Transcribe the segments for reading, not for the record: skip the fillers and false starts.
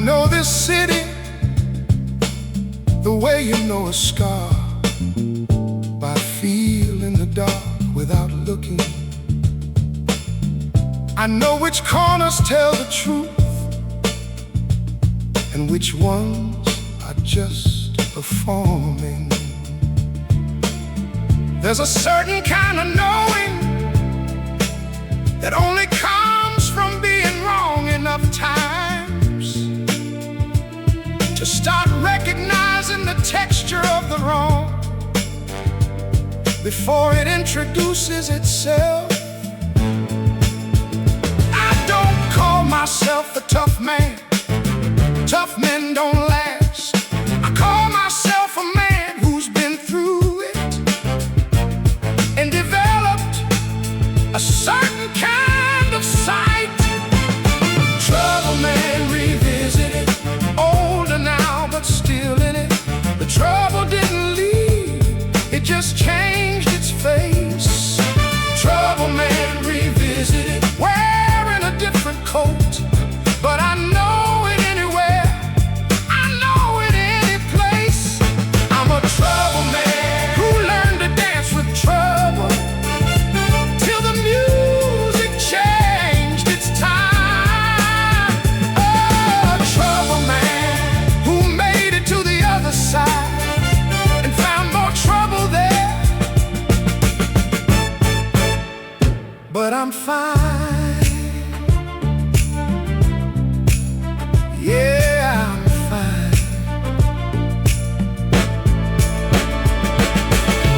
know this city the way you know a scar, by feeling the dark without looking. I know which corners tell the truth and which ones are just performing. There's a certain kind of knowing that only comes from being wrong enough times to start recognizing the texture of the wrong before it introduces itself. I don't call myself a tough man. Tough men don't last. I call myself a man who's been through it and developed a certain kind of sight. Trouble man revisited, older now but still in it. The trouble didn't leave, it just changed its face. Trouble man revisited, wearing a different coat, but I know it anywhere, I know it any place. I'm a trouble man who learned to dance with trouble till the music changed its time. Oh, a trouble man who made it to the other side and found more trouble there. But I'm fine. Yeah, I'm fine.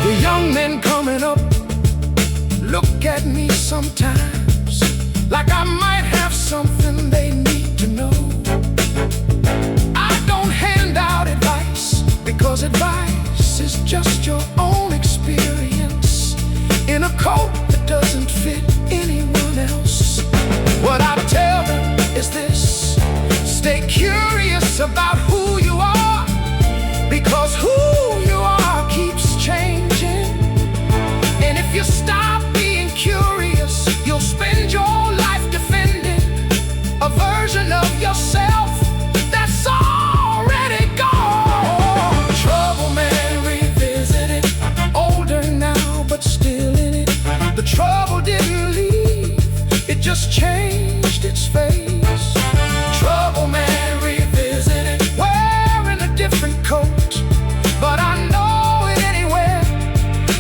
The young men coming up look at me sometimes like I might have something they need to know. I don't hand out advice because advice is just your own experience in a coat that doesn't fit anyone else. What I tell them is this: stay curious about who you are, because who you are keeps changing. And if you stop being curious, you'll spend your life defending a version of yourself that's already gone. Trouble man revisited, older now but still in it. The trouble didn't leave, it just changed its face. Trouble man revisited, wearing a different coat, but I know it anywhere,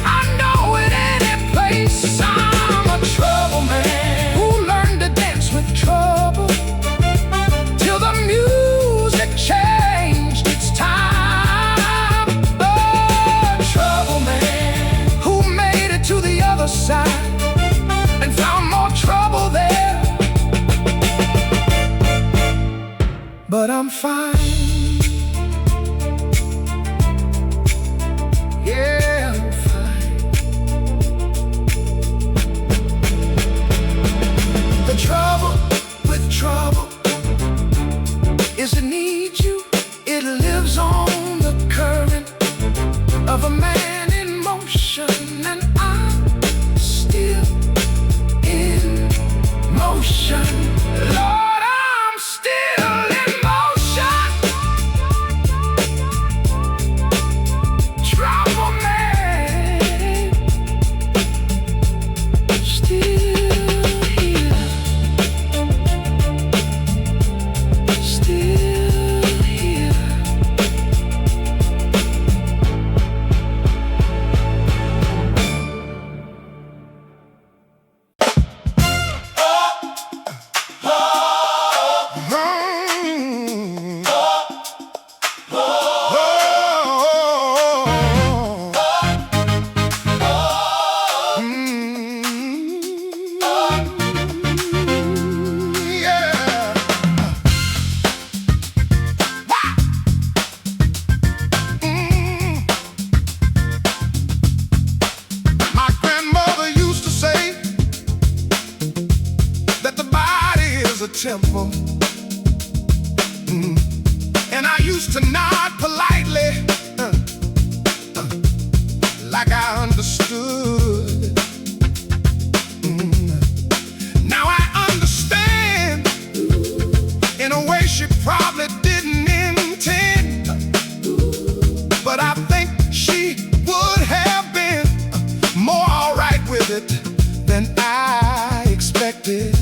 I know it any place. I'm a trouble man who learned to dance with trouble till the music changed its time. Oh, trouble man who made it to the other side and found more trouble there. But I'm fine. Yeah, I'm fine. The trouble with trouble is it needs you. It lives on the current of a man in motion, and I'm still in motion. Lord, I'm still in motion. Trouble man, still here, still here. Temple. And I used to nod politely, like I understood. Now I understand in a way she probably with it than I expected.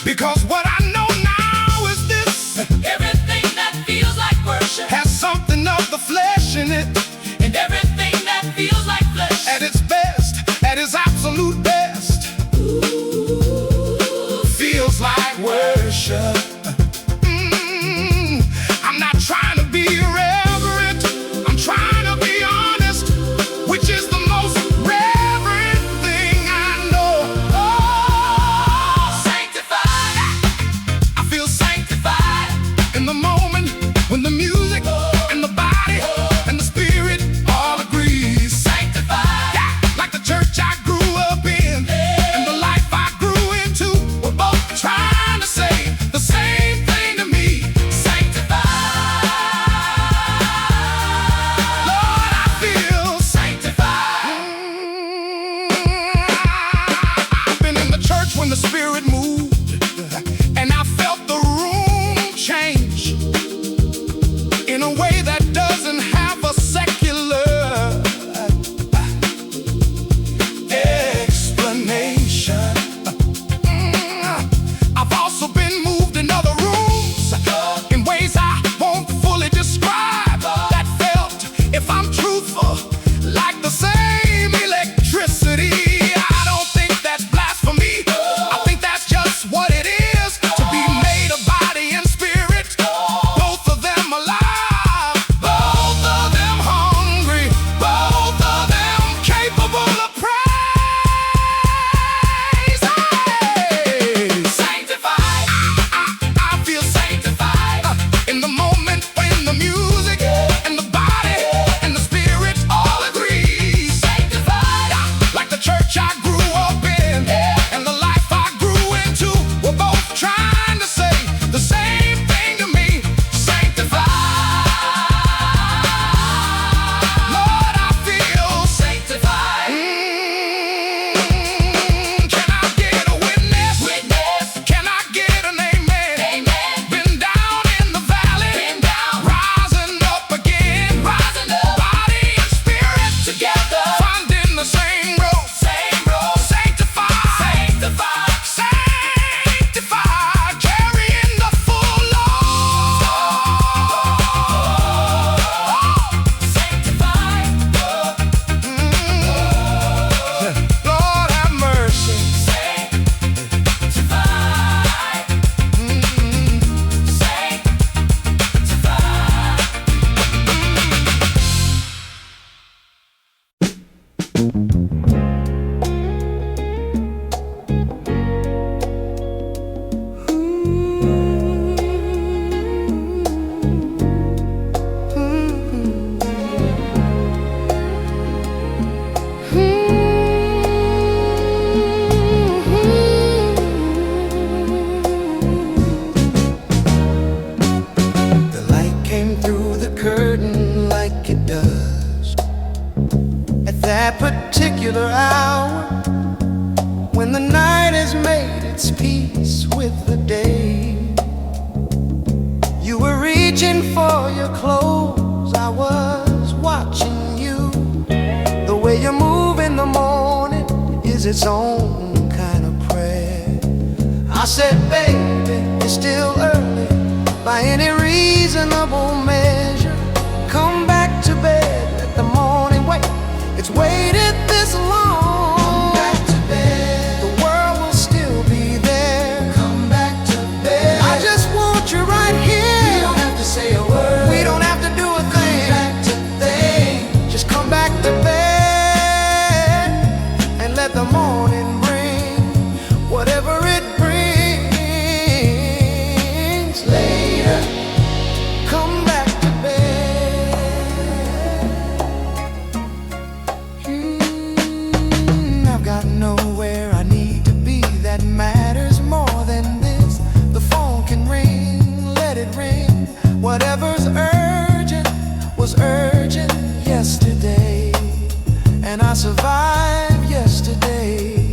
Because what I know now is this: everything that feels like worship has something of the flesh in it. And everything that feels like flesh At its best, at its absolute best, feels like worship. I'm not trying to be irreverent, I'm trying to be honest, which is the most reverent thing I know. Oh, sanctified. I feel sanctified in the moment when the music and the body and the spirit all agree. Sanctified. Like the church I grew up in and the life I grew into, we're both trying to say the same thing to me. Sanctified. Lord, I feel Sanctified. I've been in the church when the spirit moved, and I felt the room change in a way that doesn't have a secular explanation. I've also been moved in other rooms in ways I won't fully describe, that felt, if I'm truthful, like the same electricity. I don't think that's blasphemy, I think that's just what it is to be made of body and spirit, both of them alive, both of them hungry, both of them capable of praise. Sanctified. I feel sanctified in the moment when the music and the body and the spirit all agree. Sanctified. Like the church I grew up in and the life I grew into, we're both trying to say the same thing to me. Sanctified. Lord, I feel Sanctified. Can I get a witness? Witness. Can I get an amen? Amen. Been down in the valley, Been down. rising up again, Rising up. body and spirit Together. finding the same road. Same road. Sanctified, Sanctified. sanctified, carrying the full load. Sanctified. Lord have mercy. Sanctified. Sanctified. The light came through the curtain like it does at that particular hour when the night has made its peace with the day. You were reaching for your clothes, I was watching you. The way you move in the morning is its own kind of prayer. I said, baby, it's still early by any reasonable measure. Come back to bed, let the morning wait. It's waited this long. Come back to bed, the world will still be there. Come back to bed, I just want you right here. We don't have to say a word, we don't have to do a thing. Come back to bed, just come back to bed and let the morning bring whatever it brings later. Come back to bed. I've got nowhere I need to be that matters more than this. The phone can ring, let it ring. Whatever's urgent was urgent yesterday, and I survived yesterday.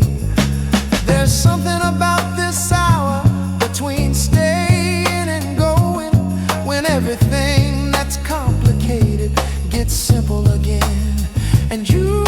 There's something about this hour between staying and going, when everything that's complicated gets simple again, and you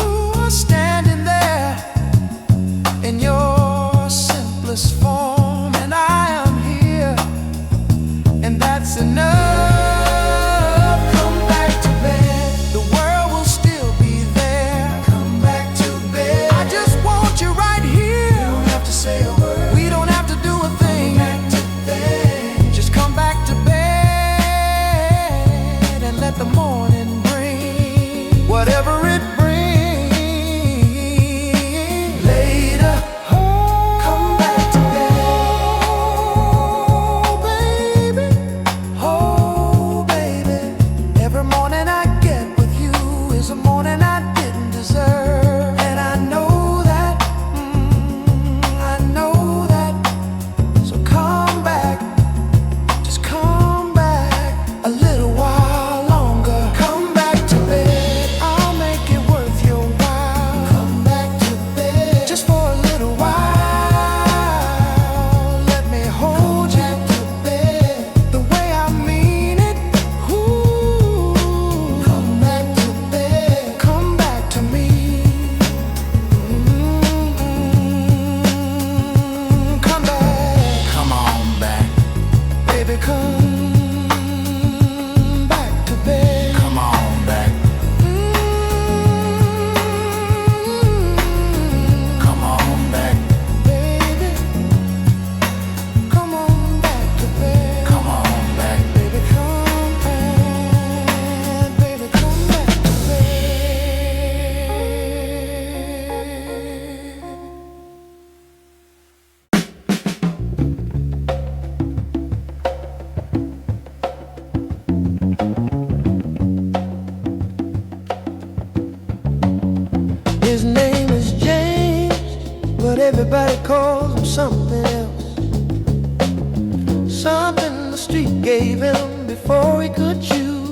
calls him something else, something the street gave him before he could choose.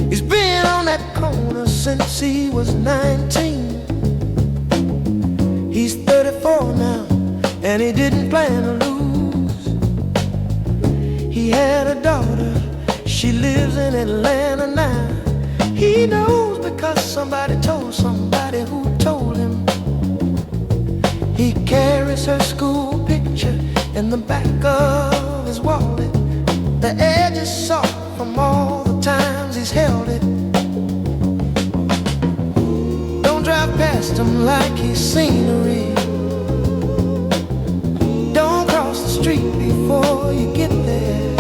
He's been on that corner since he was 19. He's 34 now, and he didn't plan to lose. He had a daughter, she lives in Atlanta now. He knows because somebody told somebody who told him. He carries her school picture in the back of his wallet. The edge is soft from all the times he's held it. Don't drive past him like he's scenery. Don't cross the street before you get there.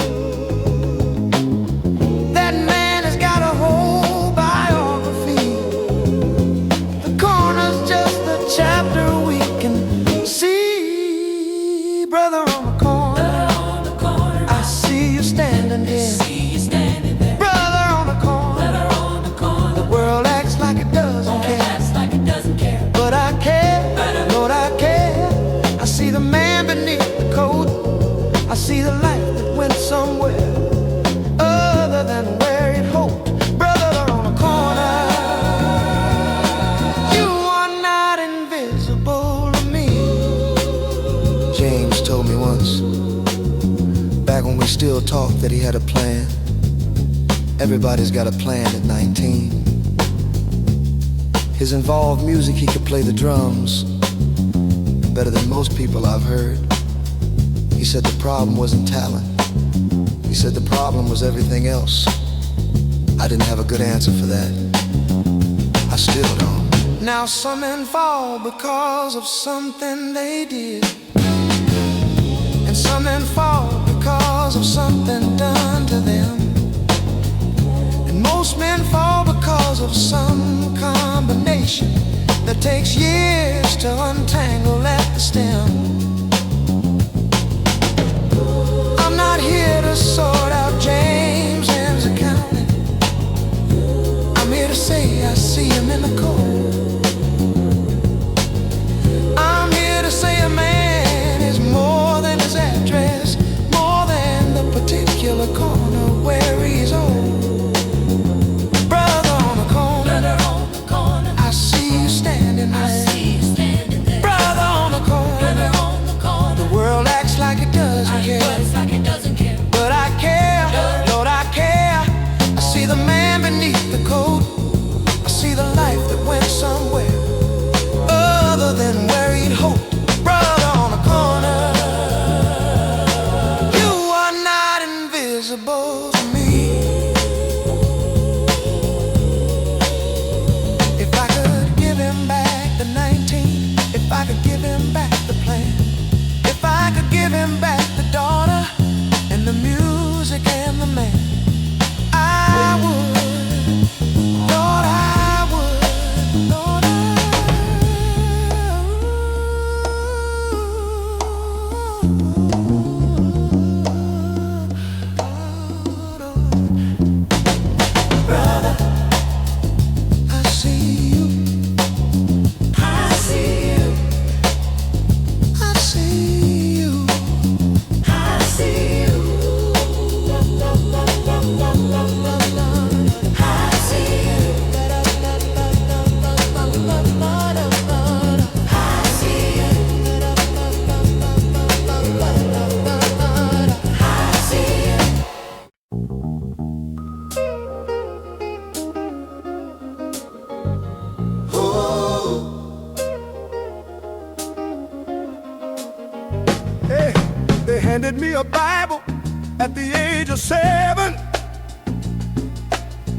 That man has got a whole biography. The corner's just a chapter we can see. Brother on the corner, I see you standing there. Brother on the corner, the world acts like it doesn't care. But I care, Lord, I care. I see the man beneath the coat. I see the light that went somewhere other than where it hoped. Brother on the corner, you are not invisible to me. James told me once, back when we still talked, that he had a plan. Everybody's got a plan at 19. His involved music, he could play the drums better than most people I've heard. He said the problem wasn't talent. He said the problem was everything else. I didn't have a good answer for that. I still don't. Now some men fall because of something they did, and some men fall because of something done to them. And most men fall because of some combination that takes years to untangle at the stem. I'm not here to sort out James and his accounting. I'm here to say I see him in the cold. I'm here to say a man is more than his address, more than the particular corner where he's old. Brother on the corner, I see you standing there. Brother on the corner, the world acts like it doesn't care. But I care, Lord, I care. I see the man beneath the coat. I see the life that went somewhere other than where he'd hoped. Brother on the corner, you are not invisible to me. If I could give him back the 19, if I could give him back the plan, if I could give him back the daughter and the music and the man, I would, Lord, I would, Lord, brother, I see you, I see you, I see you, I see you. Hey, they handed me a Bible at the age of 7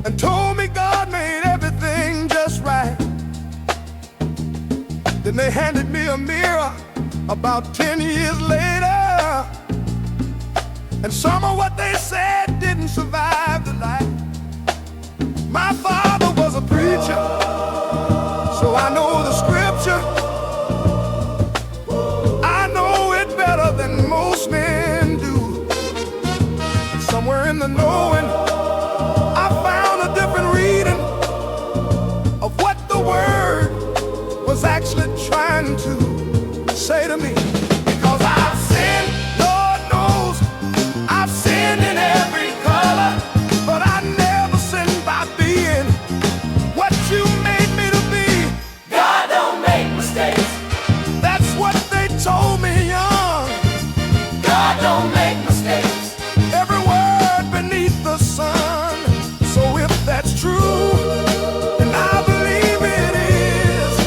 and told me God made everything just right. Then they handed me a mirror about 10 years later, and some of what they said didn't survive the light. My father was a preacher, so I know the scripture. I know it better than most men do. Somewhere in the knowing, I found a different reading of what the word was actually trying to say to me, because I've sinned, Lord knows, I've sinned in every color, but I never sinned by being what you made me to be. God don't make mistakes. That's what they told me young. God don't make mistakes. Every word beneath the sun. So if that's true, and I believe it is,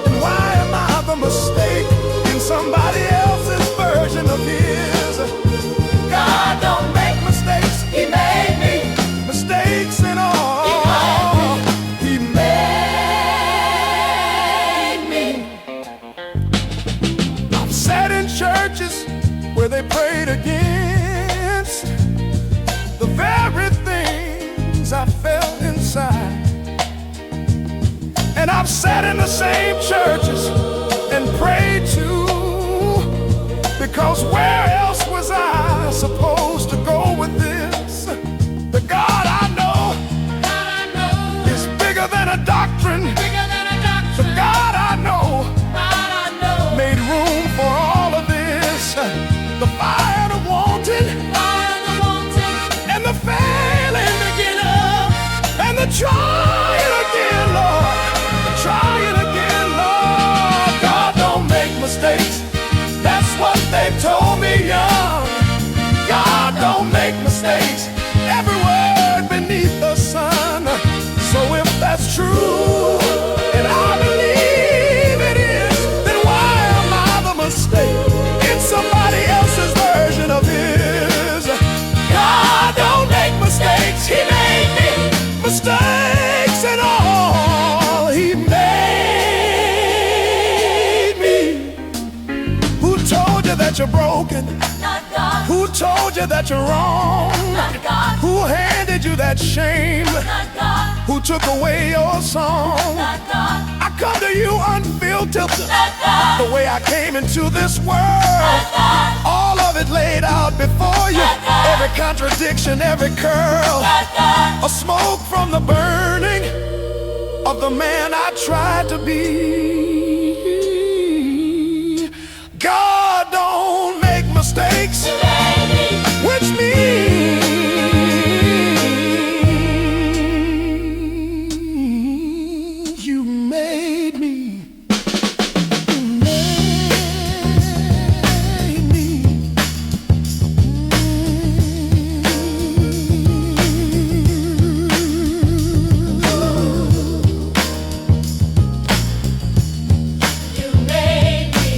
then why am I the mistake in somebody else's version of his? God don't make Mistakes, He made me. mistakes and all. He Made me. I've sat in churches where they prayed against the very things I felt inside. And I've sat in the same churches and prayed too, because where else was I supposed to go with this? The God I know is bigger than a doctrine. The God I know made room for all of this. The fire, the wanting, and the failing to get up, and the trying again, Lord. The trying again, Lord. God don't make mistakes. That's what they told me young. God don't make mistakes. Every word beneath the sun. So if that's true, and I believe it is, then why am I the mistake in somebody else's version of his? God don't make mistakes. He made me. Mistakes and all. He made me. Who told you that you're broken? Not God. Who told you that you're wrong? Not God. Who handed you that shame? Not God. Who took away your song? Not God. I come to you unfiltered, Not God. the way I came into this world. All of it laid out before you. Every contradiction, every curl. A smoke from the burning of the man I tried to be. God don't make mistakes, which means you made me. You made me. You made me.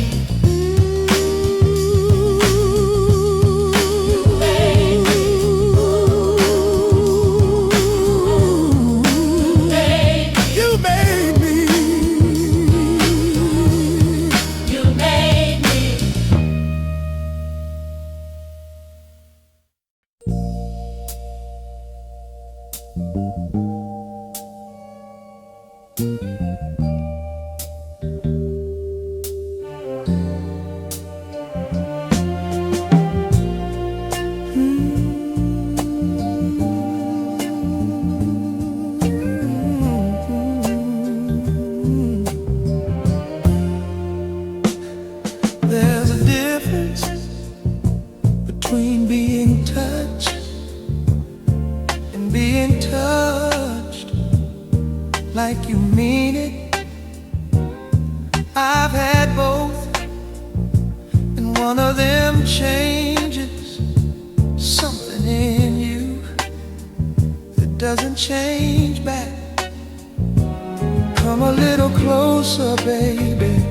You made me. You made me. There's a difference between being touched and being touched like you mean it. I've had both, and one of them changes something in you that doesn't change back. Come a little closer, baby.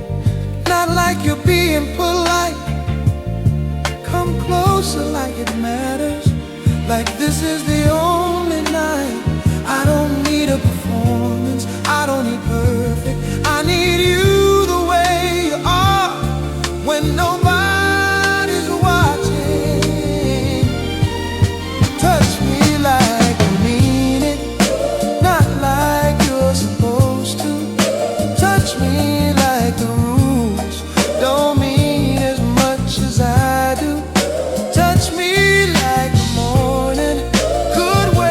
Not like you're being polite. Come closer like it matters. Like this is the only night. I don't need a performance. I don't need perfect. I need you the way you are when nobody's watching. Touch me like you mean it, not like you're supposed to. Touch me like the rules don't mean as much as I do. Touch me like the morning could wait.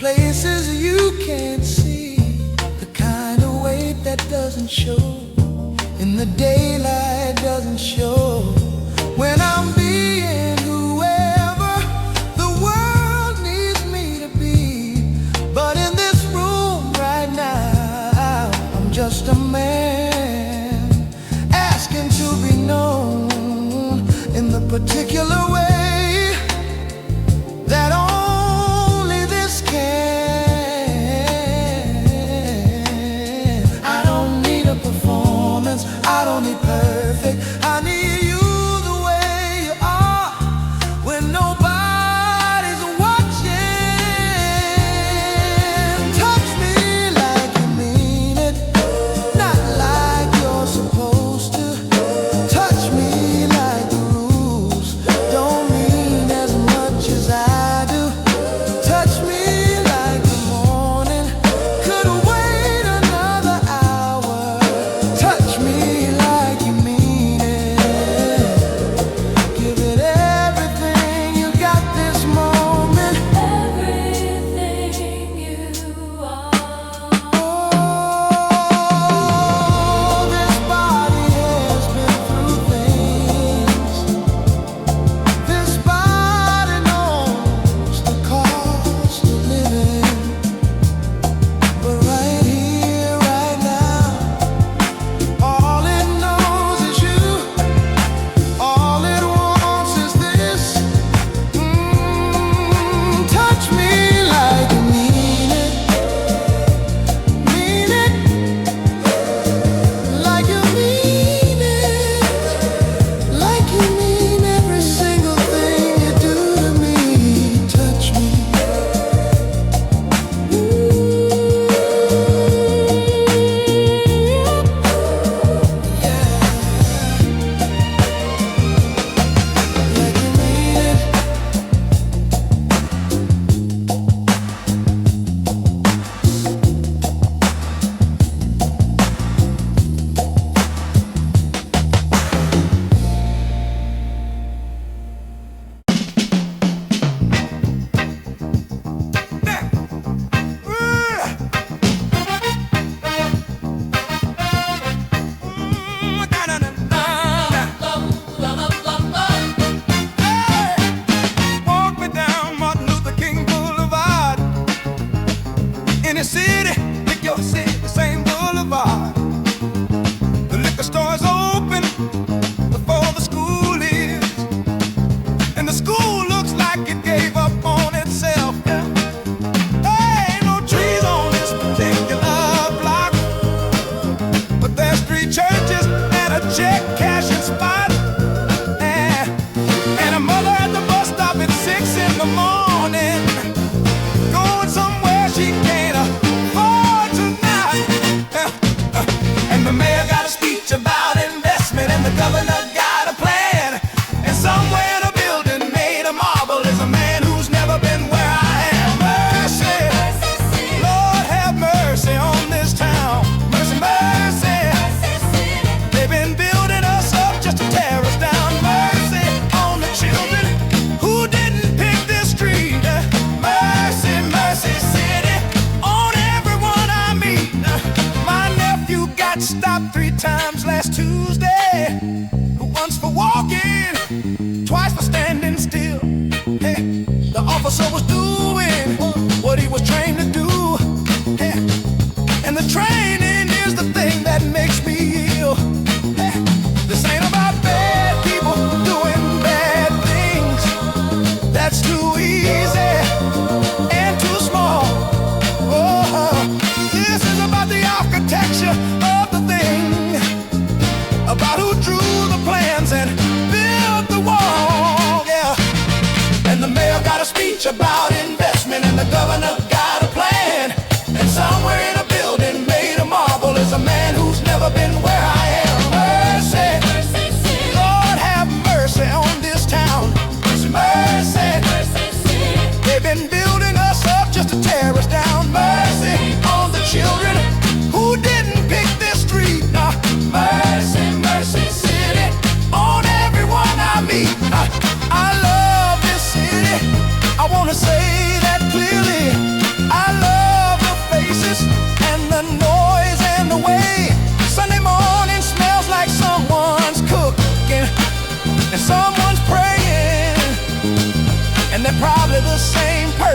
places you can't see, the kind of weight that doesn't show in the daylight, doesn't show when I'm being whoever the world needs me to be. But in this room right now, I'm just a man asking to be known in the particular way that only this can. I don't need a performance, I don't need perfect, I need you the way you are when nobody's watching. Touch me like you mean it, not like you're supposed to. Touch me like the rules don't mean as much as I do. Touch me like the morning could wait another hour. Touch me like you mean it. Give it everything you got this moment. Everything you are. Oh, this body has been through things. This body knows the cost of living. But right here, right now, all it knows is you. All it wants is this. Touch me like you mean it. Mean it. Like you mean it. Like you mean every single thing you do to me. Touch me. Like you mean it. Walk me down Martin Luther King Boulevard. Any city, pick your city, same boulevard. The liquor store is open before the school is, and the school looks like it gave up on itself. There ain't no trees on this particular block, but there's 3 churches and a check cashing spot, and a mother at the bus stop at 6 in the morning, going somewhere she can't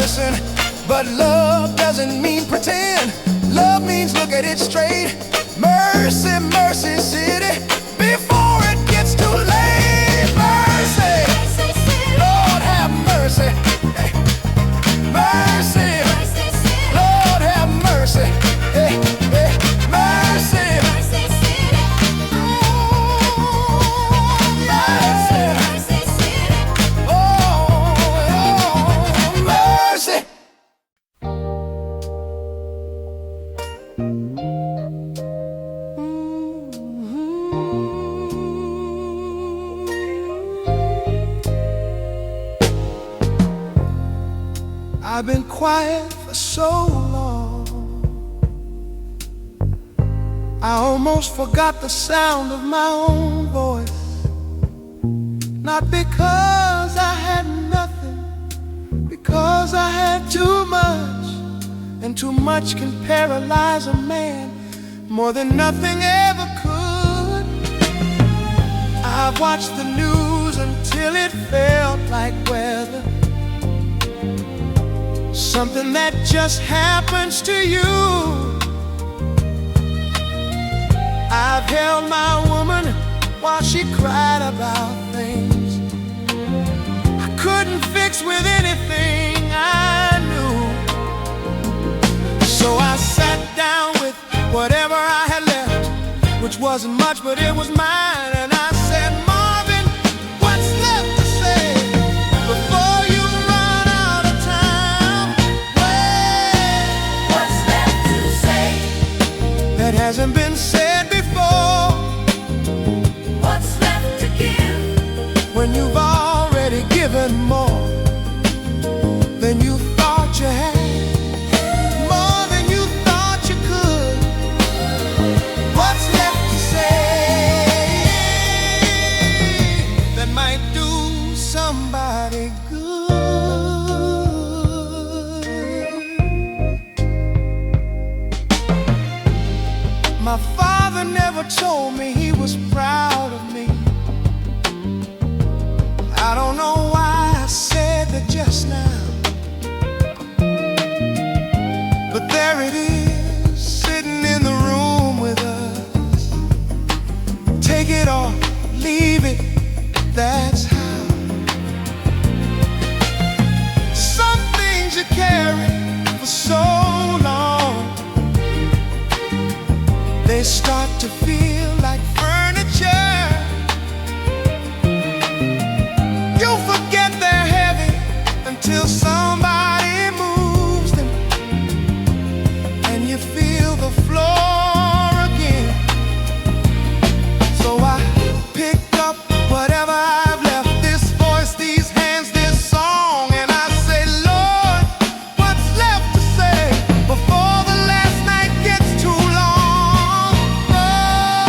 person. But love doesn't mean pretend. Love means look at it straight. Mercy, mercy city, before it gets too late. Mercy, Lord have mercy. Mercy, Lord have mercy. Hey, hey, mercy. I've been quiet for so long, I almost forgot the sound of my own voice. Not because I had nothing, because I had too much. And too much can paralyze a man more than nothing ever could. I've watched the news until it felt like weather, something that just happens to you. I've held my woman while she cried about things I couldn't fix with anything I knew. So I sat down with whatever I had left, which wasn't much, but it was mine. And I said, Marvin, what's left to say before you run out of time? What's left to say that hasn't been said before? What's left to give when you've already given more than you thought you had? Somebody good. My father never told me he was proud of me. I don't know why I said that just now, but there it is, sitting in the room with us. Take it or leave it, that's how. You carry for so long, they start to feel like furniture. You forget they're heavy until somebody moves them, and you feel the floor again. So I picked up whatever I've left, this voice, these hands, this song, and I say, Lord, what's left to say before the last night gets too long? Oh,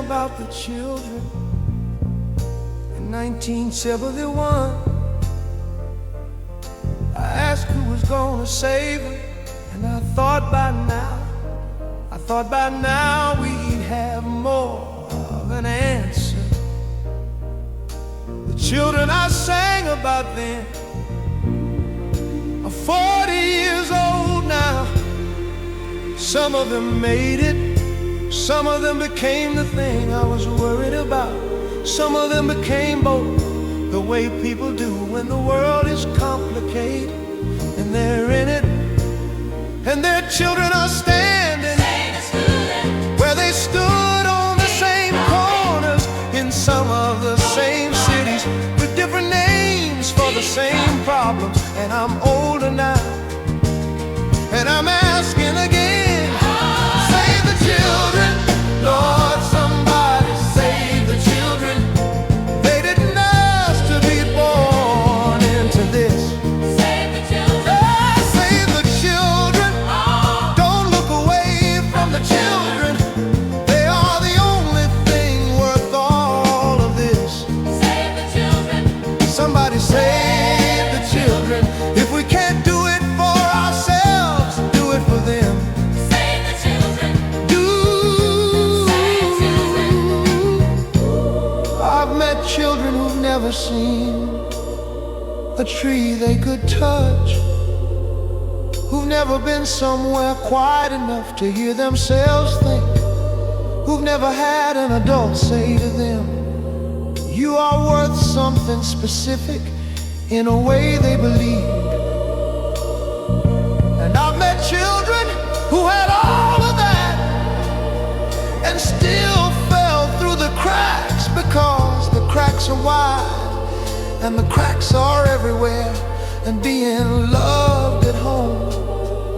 about the children in 1971. I asked who was gonna save them, and I thought by now we'd have more of an answer. The children I sang about then are 40 years old now. Some of them made it, some of them became the thing I was worried about. Some of them became bold, the way people do when the world is complicated. And they're in it, and their children are standing where they stood on the same corners in some of the same cities with different names for the same problems. And I'm older now, and I'm asking again, save the children, Lord, somebody save the children. They didn't ask to be born into this. Save the children. Save the children. Don't look away from the children. They are the only thing worth all of this. Save the children. Somebody save the children. If we can't do it for ourselves, do it for them. Save the children. Save children. I've met children who've never seen a tree they could touch, who've never been somewhere quiet enough to hear themselves think, who've never had an adult say to them, you are worth something specific, in a way they believe. And I've met children who had all of that and still fell through the cracks, because the cracks are wide and the cracks are everywhere. And being loved at home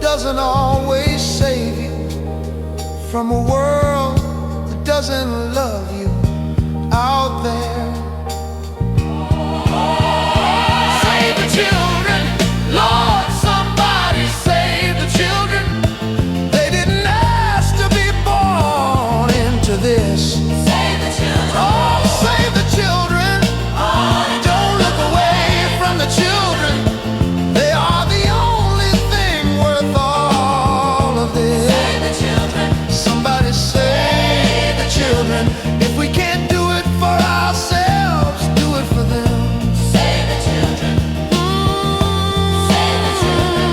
doesn't always save you from a world that doesn't love you out there. Save the children, Lord, somebody save the children. They didn't ask to be born into this. Save the children. Oh, save the children. Don't look away from the children. They are the only thing worth all of this. Save the children. Somebody save the children. If we can't do it for ourselves, do it for them. Save the children. Save the children.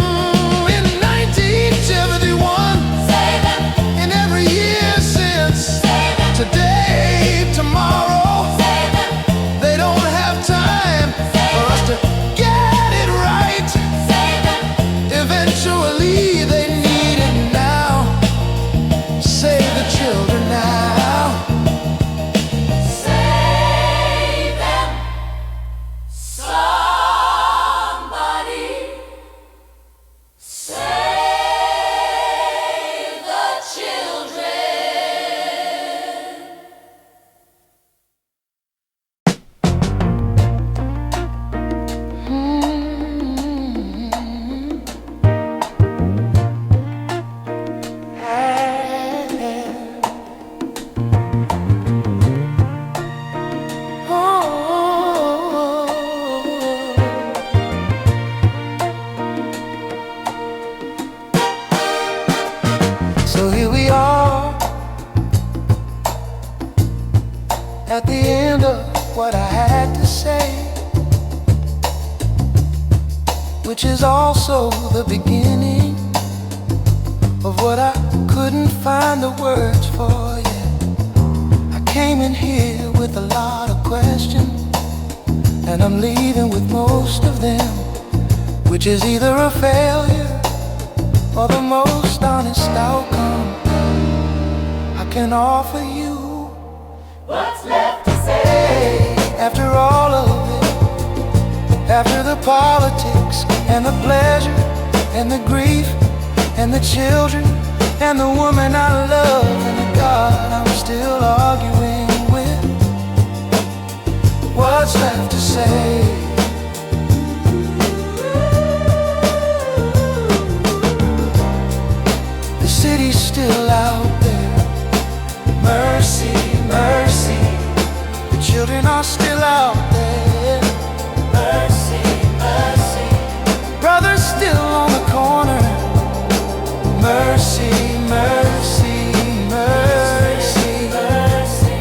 In 1971, save them. In every year since, save them. Today, tomorrow, save them. They don't have time for us to get it right. Save them. Eventually, they need it now. Save the children now. Save them. Somebody save the children. So here we are at the end of what I had to say, which is also the beginning of what I couldn't find the words for yet. I came in here with a lot of questions, and I'm leaving with most of them, which is either a failure or the most honest outcome I can offer you. What's left to say? After all of it, after the politics and the pleasure and the grief and the children and the woman I love and the God I'm still arguing with, what's left to say? The city's still out there, mercy, mercy. are still out there. Mercy, mercy. Brothers still on the corner. Mercy, mercy, mercy, mercy.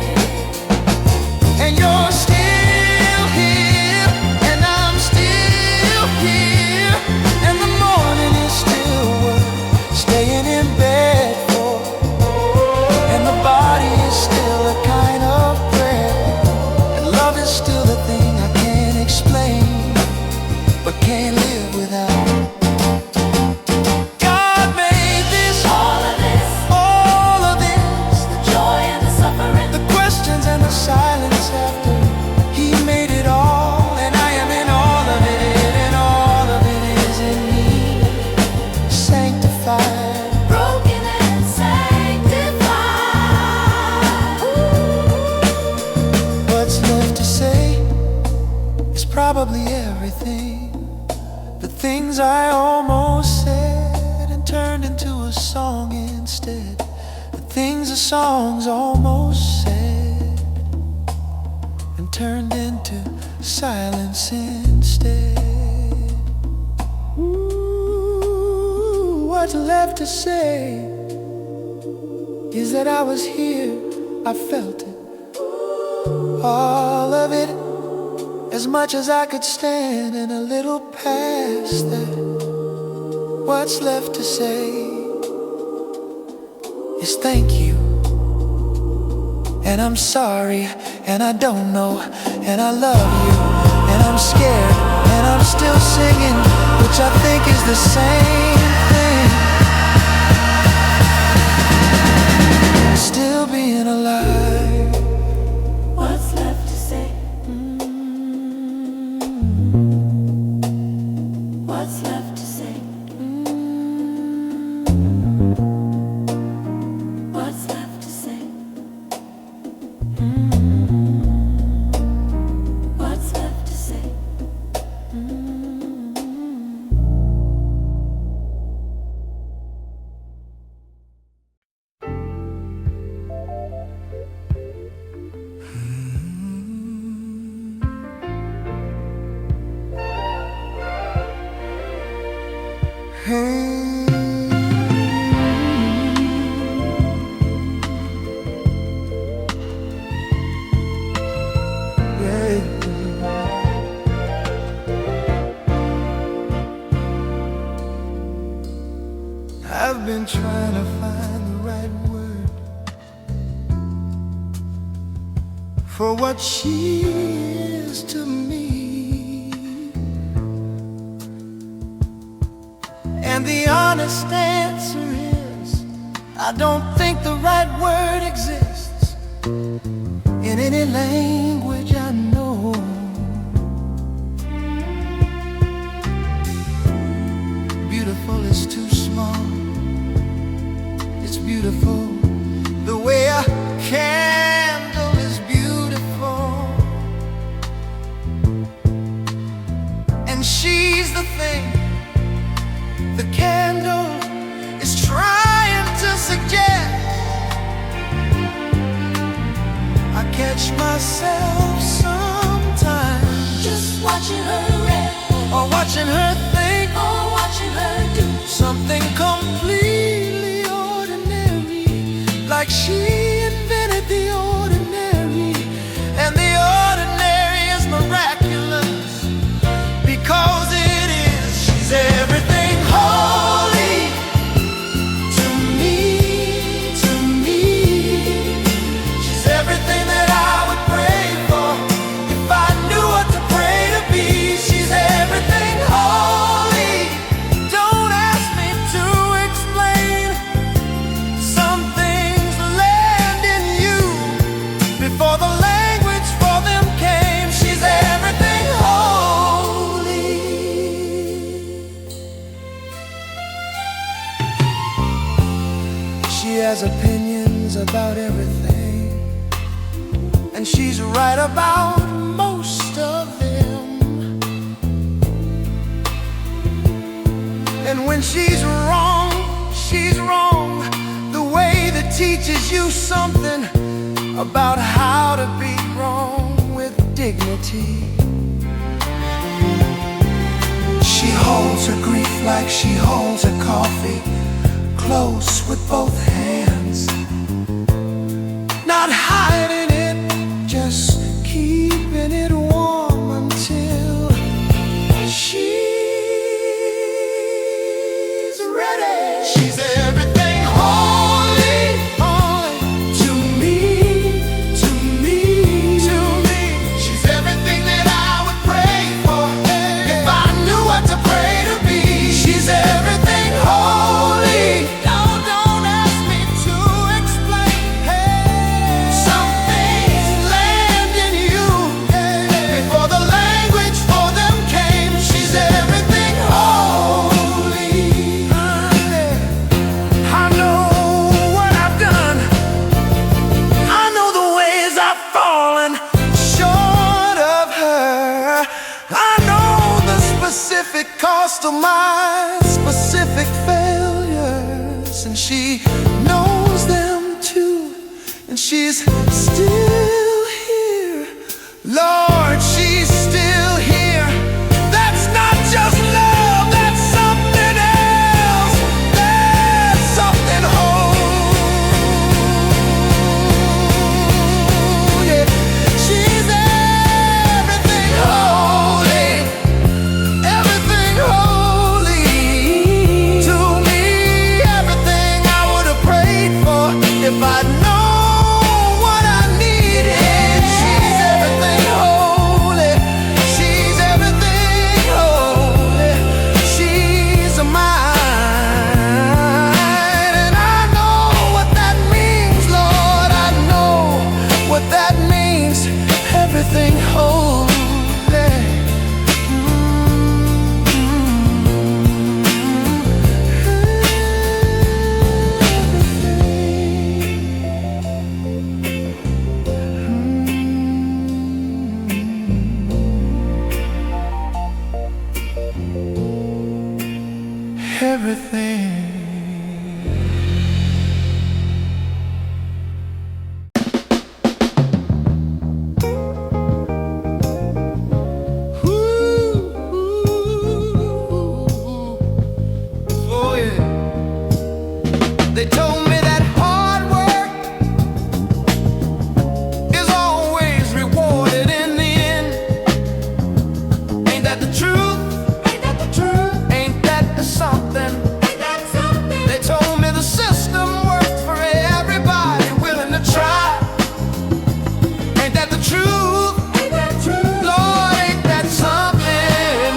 And you're still here, and I'm still here, and the morning is still worth staying in bed for, and the body is still a kind of prayer, and love is still the thing I can't explain, but can't live without. Silence after he made it all, and I am in all of it, and all of it is in me, sanctified, Broken and sanctified. What's left to say is probably everything. The things I almost said and turned into a song instead. The things the songs almost said turned into silence instead. Ooh, what's left to say is that I was here, I felt it, all of it, as much as I could stand, and a little past that. What's left to say is thank you, and I'm sorry, and I don't know, and I love you, and I'm scared, and I'm still singing, which I think is the same thing. Still being alive. What's left to say? What's left to say? What's left to say? What's left to say? I've been trying to find the right word for what she is to me, and the honest answer is I don't think the right word exists in any language I know. Beautiful is too small. It's beautiful the way a candle is beautiful, and she's the thing the candle is trying to suggest. I catch myself sometimes Just watching her react, or watching her think, or watching her do something completely ordinary, like she invented the ordinary, and the ordinary is miraculous because it is. She's everything holy to me, to me. She's everything that I would pray for if I knew what to pray to be. She's everything holy. Don't ask me to explain. Some things land in you before the language for them came. She's everything holy. She has opinions about everything, and she's right about most of them. And when she's wrong the way that teaches you something about how to be wrong with reality. She holds her grief like she holds her coffee, close with both hands, not hiding it, just keeping it warm until she's ready. She's everything holy, holy to me, to me, to me. She's everything that I would pray for if I knew what to pray to be. She's everything holy. Don't ask me to explain. Hey, some things land in you before the language for them came. She's everything holy. I know what I've done. I know the ways I've fallen short of her. I know the specific cost of my specific failures, and she knows them too, and she's still here. Lord, she's still here. That's not just love, that's something else. That's something whole. Yeah, she's everything holy, everything holy to me, everything I would have prayed for if I'd known what I needed. She's everything holy, she's everything holy, she's mine, and I know what that means, Lord, I know what that means, everything holy. Everything. Oh yeah. They told me that hard work is always rewarded in the end. Ain't that the truth? Ain't that the truth? Ain't that something? Ain't that something? They told me the system works for everybody willing to try. Ain't that the truth? Ain't that true? Lord, ain't that something?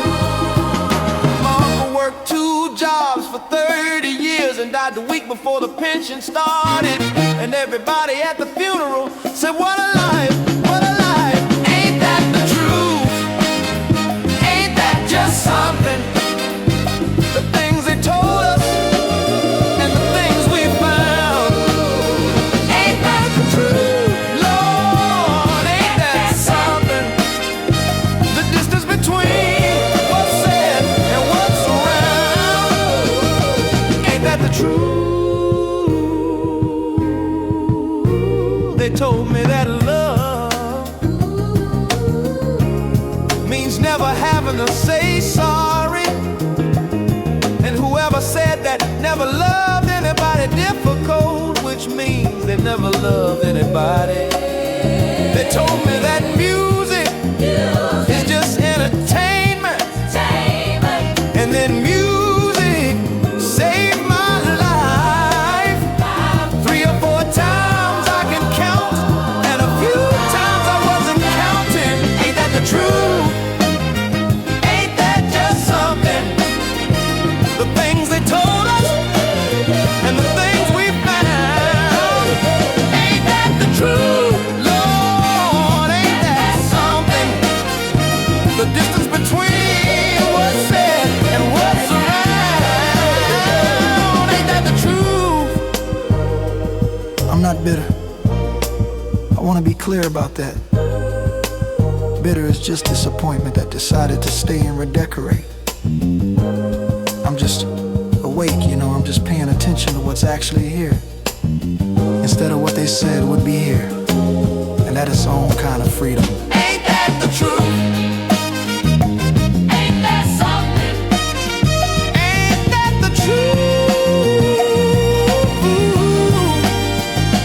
My uncle worked 2 jobs for 30 years and died the week before the pension started. And everybody at the funeral said, what a life, what a life. Ain't that the truth? Ain't that just something? The things they told us and the things we found. Ain't that the truth? Lord, ain't that something? The distance between what's said and what's around. Ain't that the truth? They told me that love means never having to say sorry. And whoever said that never loved anybody difficult, which means they never loved anybody. They told me that music is just entertainment, and then music saved my life. 3 or 4 times I can count, and a few times I wasn't counting. Ain't that the truth? Ain't that just something? The things they told us and the things we found. Ain't that the truth? Lord, ain't that something? The distance between what's said and what's around. Ain't that the truth? I'm not bitter. I want to be clear about that. Bitter is just disappointment that decided to stay and redecorate. I'm just awake, you know, I'm just paying attention to what's actually here, instead of what they said would be here. And that is its own kind of freedom. Ain't that the truth? Ain't that something? Ain't that the truth?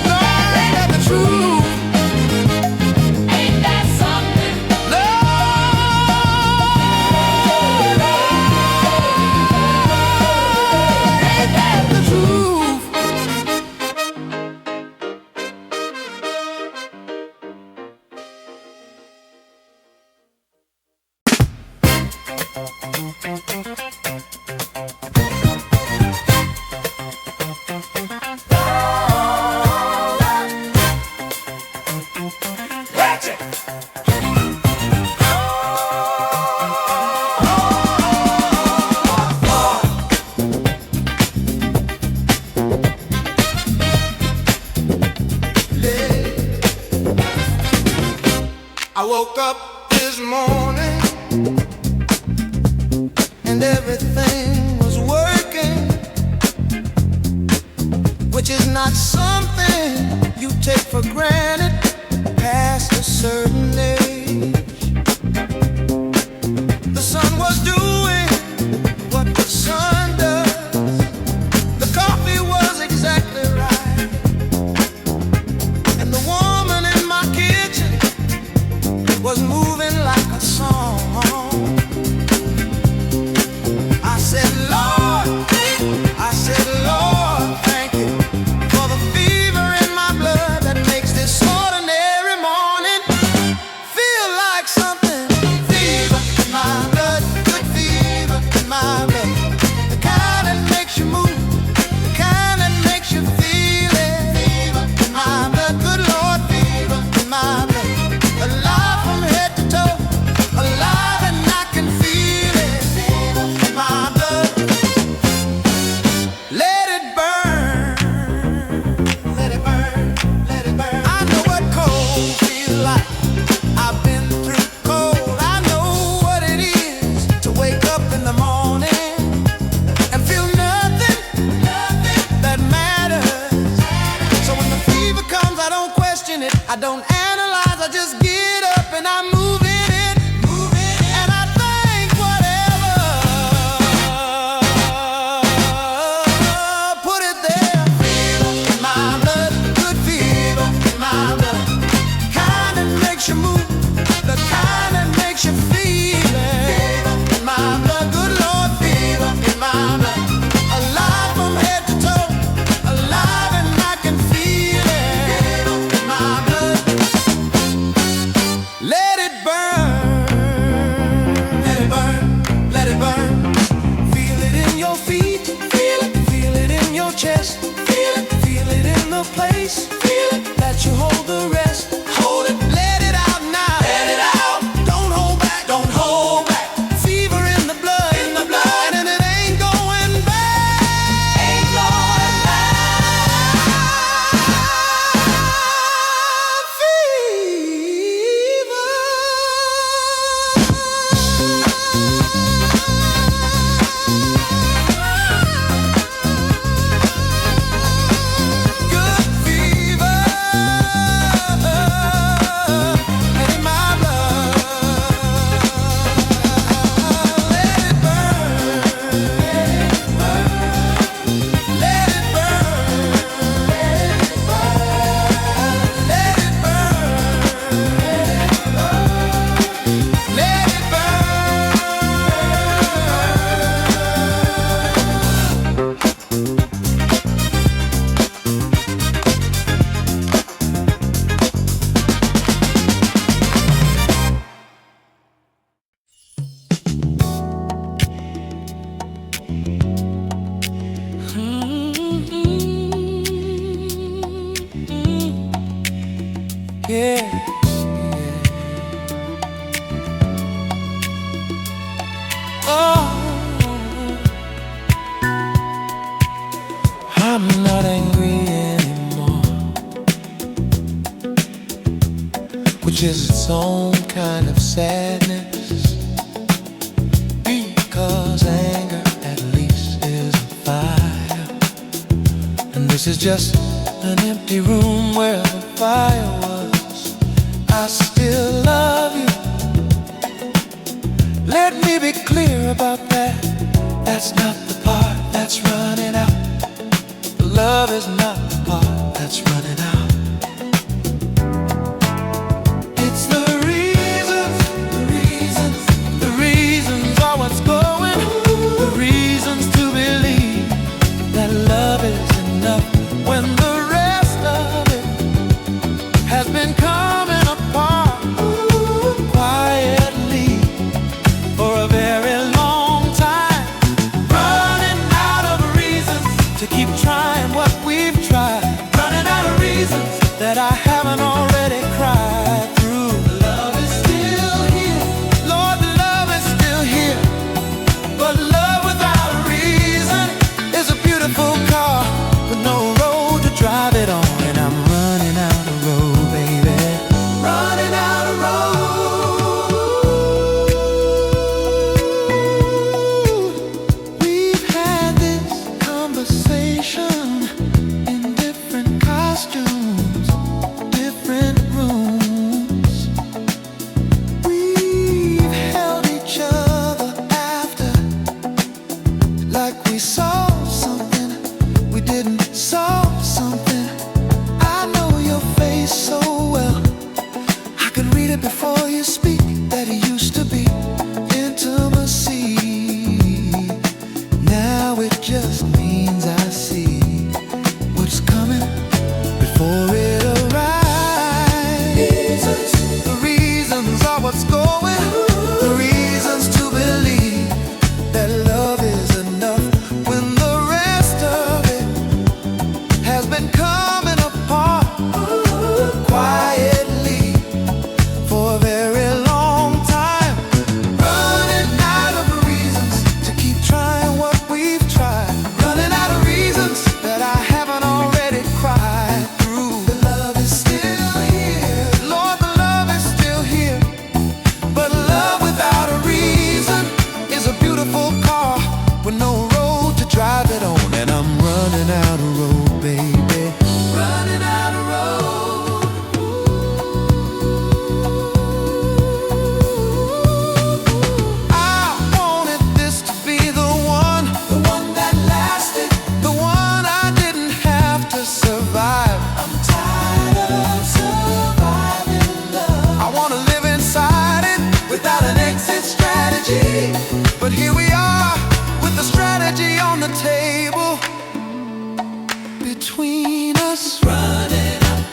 Lord, ain't that the truth? Ain't that something? Lord, ain't that the truth? I woke up this morning and everything was working, which is not something you take for granted past a certain age. The sun was doing what the sun does. The coffee was exactly right, and the woman in my kitchen was moving like a song. I said, Lord, thank you for the fever in my blood that makes this ordinary morning feel like something. Fever in my blood, good fever in my blood. The kind that makes you move, the kind that makes you feel it. Fever in my blood, good Lord, fever in my blood. Alive from head to toe, alive and I can feel it. Fever in my blood. Let it burn, let it burn, let it burn. I know what cold feels like. I've been through cold. I know what it is to wake up in the morning and feel nothing that matters. So when the fever comes, I don't question it, I don't analyze, I just get up and I move in it. And I thank whatever put it there. Fever in my blood, good fever in my blood. Kind that makes you move, the kind that makes you feel it. Fever in my blood, good Lord, fever in my blood. Alive from head to toe, alive and I can feel it. Fever in my blood. Let it burn, let it burn, let it burn. Feel it in your feet, feel it in your chest, feel it in the place, feel it that you hold the rest. Hold it, let it out now, let it out. Don't hold back, don't hold back. Fever in the blood, and it ain't going back, ain't going back. Fever. Good fever in my blood. Let it burn, let it burn, let it burn, let it burn, let it yeah. Oh, I'm not angry anymore, which is its own kind of sadness, because anger at least is a fire, and this is just an empty room where the fire was. I still love you, Let me be clear about that. That's not the part that's running out. Love is not the part that's running out. It's the reasons, the reasons are what's going. The reasons to believe that love is enough when the rest of it has been coming apart quietly for a very long time. Running out of reasons to keep trying what we've tried. Running out of reasons that I haven't already cried through. Love is still here, Lord, love is still here. But love without a reason is a beautiful car with no road to drive it on. And I'm running out of road, baby. Running out of road. We've had this conversation in different costumes, different rooms. We've held each other after, like we saw something we didn't solve something. I know your face so well, I could read it before you speak, that it used to be intimacy. Now it just means I see what's coming before it arrives. The reasons are what's going. The reasons to believe that love is enough when the rest of it has been coming apart quietly for a very long time. Running out of reasons to keep trying what we've tried. Running out of reasons that I haven't already cried through. The love is still here, Lord, the love is still here. But love without a reason is a beautiful car with no road to drive it on. And I'm running out of road, baby. Running out of road. I wanted this to be the one that lasted, the one I didn't have to survive. I'm tired of surviving love. I want to live inside it without an exit strategy. But here we are with the strategy on the table between us. Running out.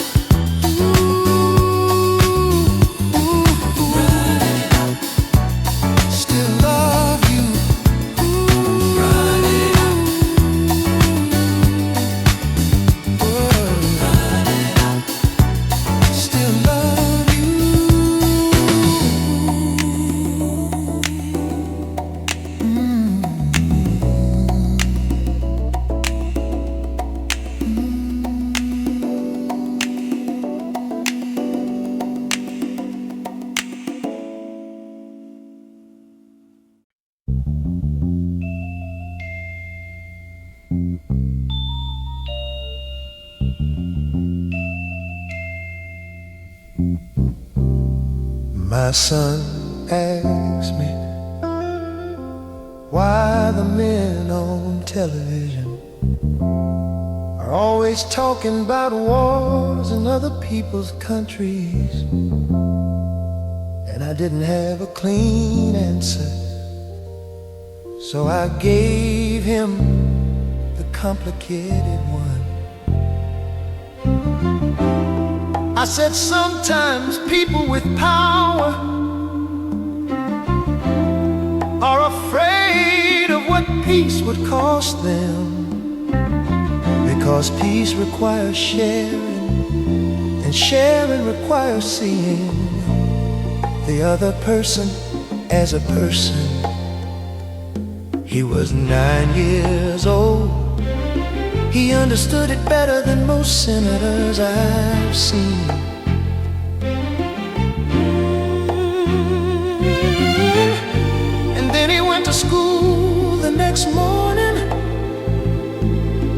Running out. Still love you. Running out. Running out. Still love you. My son asks me why the men on television are always talking about wars in other people's countries. And I didn't have a clean answer, so I gave him the complicated one. I said sometimes people with power are afraid of what peace would cost them, because peace requires sharing, and sharing requires seeing the other person as a person. He was 9 years old. He understood it better than most senators I've seen. And then he went to school the next morning,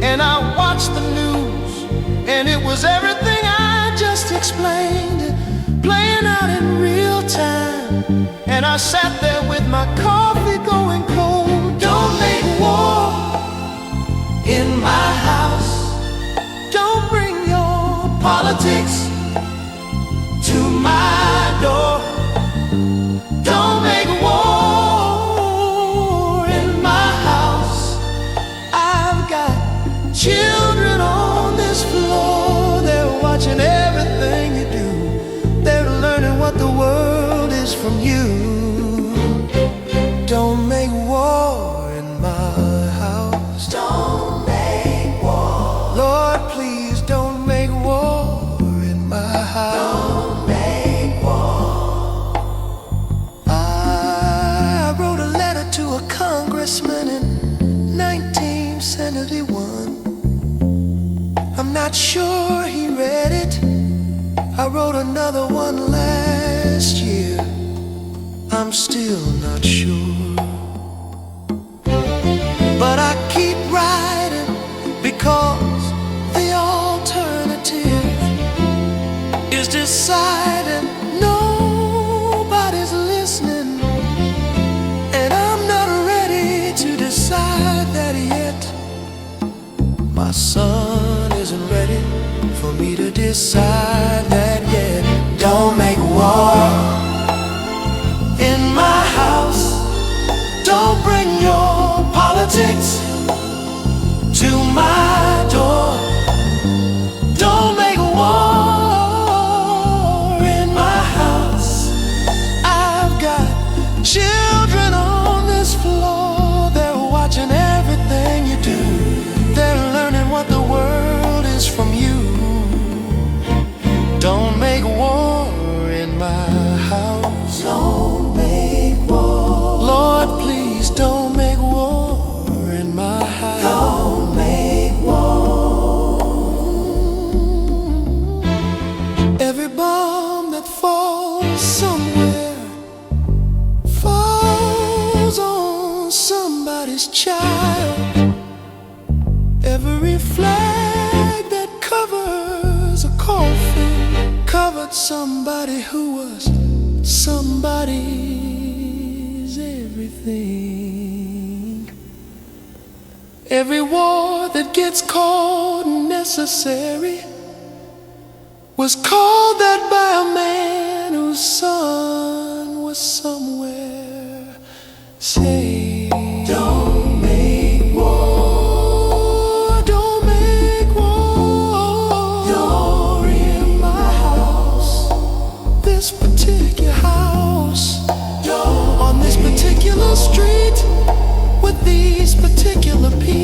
and I watched the news, and it was everything I just explained, playing out in real time. And I sat there with left my coffee going cold. Don't make war in my house. Don't bring your politics to my door. Don't make war in my house. I've got children on this floor. They're watching everything you do. They're learning what the world is from you. Don't make war in my house. Don't make war. Lord, please don't make war in my house. Don't make war. I wrote a letter to a congressman in 1971. I'm not sure he read it. I wrote another one last year. I'm still not sure. But I keep writing because the alternative is deciding nobody's listening. And I'm not ready to decide that yet. My son isn't ready for me to decide that yet. Don't make war in my house. Don't bring your politics to my door. Don't make war in my house. I've got children on this floor. They're watching everything you do. They're learning what the world is from you. Don't make war in my house. Don't make war. Lord, please don't make war in my house. Don't make war. Every bomb that falls somewhere falls on somebody's child. Every flag that covers a coffin covered somebody who was somebody's everything. Every war that gets called necessary was called that by a man whose son was somewhere. Say, don't make war. Don't make war in my house. This particular house, on this particular street, with these particular people.